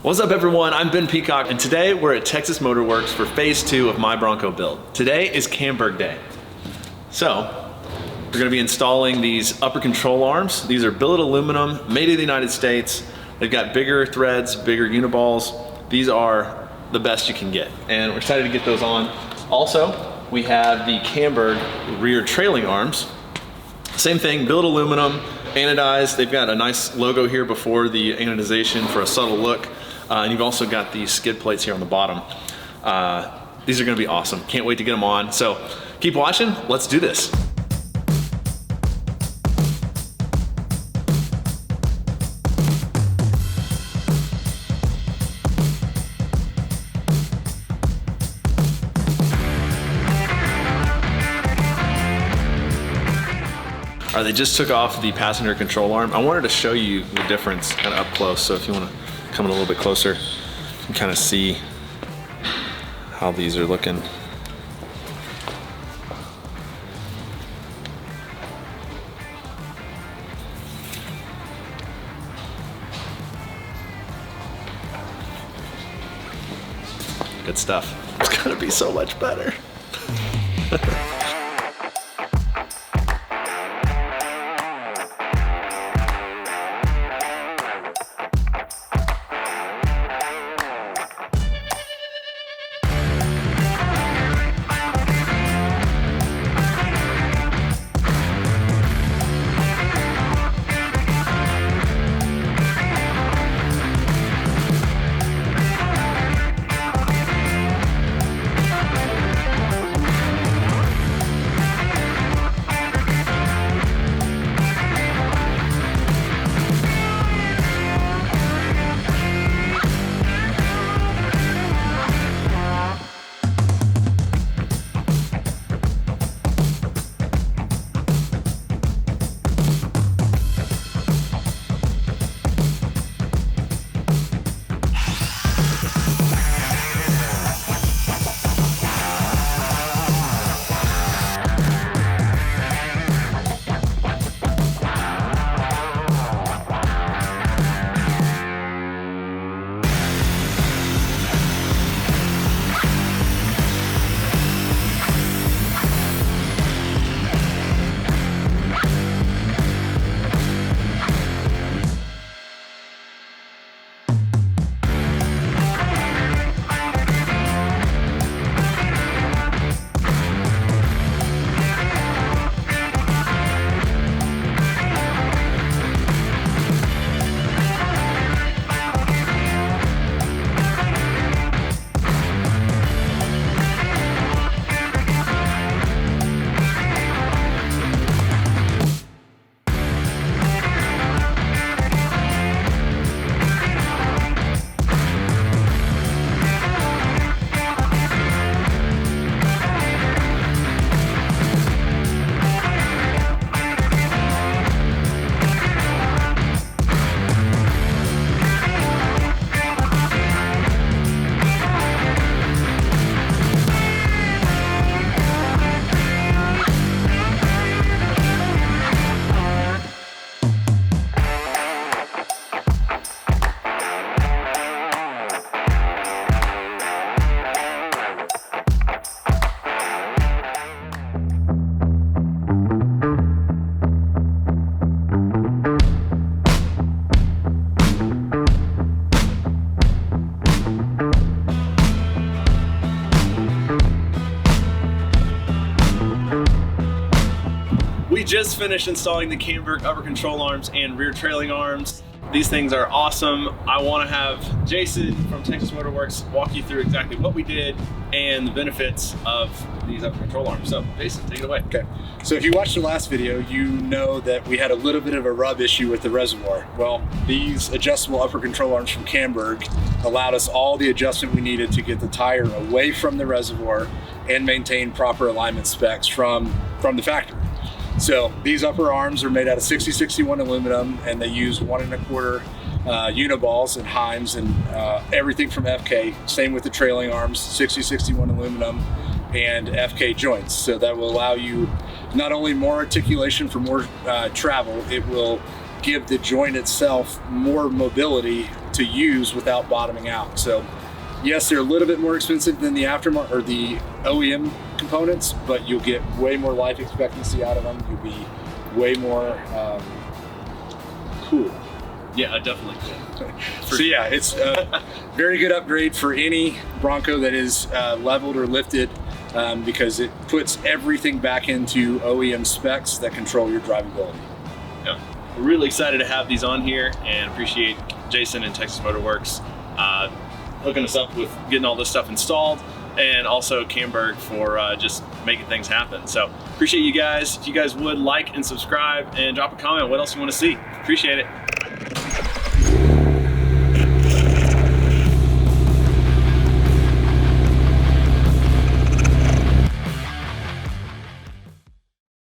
What's up everyone, I'm Ben Peacock and today we're at Texas Motor Works for phase 2 of my Bronco build. Today is Camburg day. So, we're gonna be installing these upper control arms. These are billet aluminum, made in the United States. They've got bigger threads, bigger uniballs. These are the best you can get and we're excited to get those on. Also, we have the Camburg rear trailing arms. Same thing, billet aluminum, anodized. They've got a nice logo here before the anodization for a subtle look. And you've also got these skid plates here on the bottom. These are gonna be awesome. Can't wait to get them on. So keep watching, let's do this. All right, they just took off the passenger control arm. I wanted to show you the difference kind of up close. So if you wanna come in a little bit closer, you can kind of see how these are looking. Good stuff. It's gonna be so much better. We just finished installing the Camburg upper control arms and rear trailing arms. These things are awesome. I want to have Jason from Texas Motor Works walk you through exactly what we did and the benefits of these upper control arms. So Jason, take it away. Okay, so if you watched the last video, you know that we had a little bit of a rub issue with the reservoir. Well, these adjustable upper control arms from Camburg allowed us all the adjustment we needed to get the tire away from the reservoir and maintain proper alignment specs from the factory. So these upper arms are made out of 6061 aluminum and they use 1 1/4 uniballs and Heims and everything from FK. Same with the trailing arms, 6061 aluminum and FK joints. So that will allow you not only more articulation for more travel, it will give the joint itself more mobility to use without bottoming out. So yes, they're a little bit more expensive than the aftermarket or the OEM components, but you'll get way more life expectancy out of them. You'll be way more cool. Yeah, definitely cool. So yeah, it's a very good upgrade for any Bronco that is leveled or lifted, because it puts everything back into OEM specs that control your drivability. Yeah, we're really excited to have these on here and appreciate Jason and Texas Motor Works hooking us up with getting all this stuff installed, and also Camburg for just making things happen. So appreciate you guys. If you guys would like and subscribe and drop a comment what else you want to see. Appreciate it.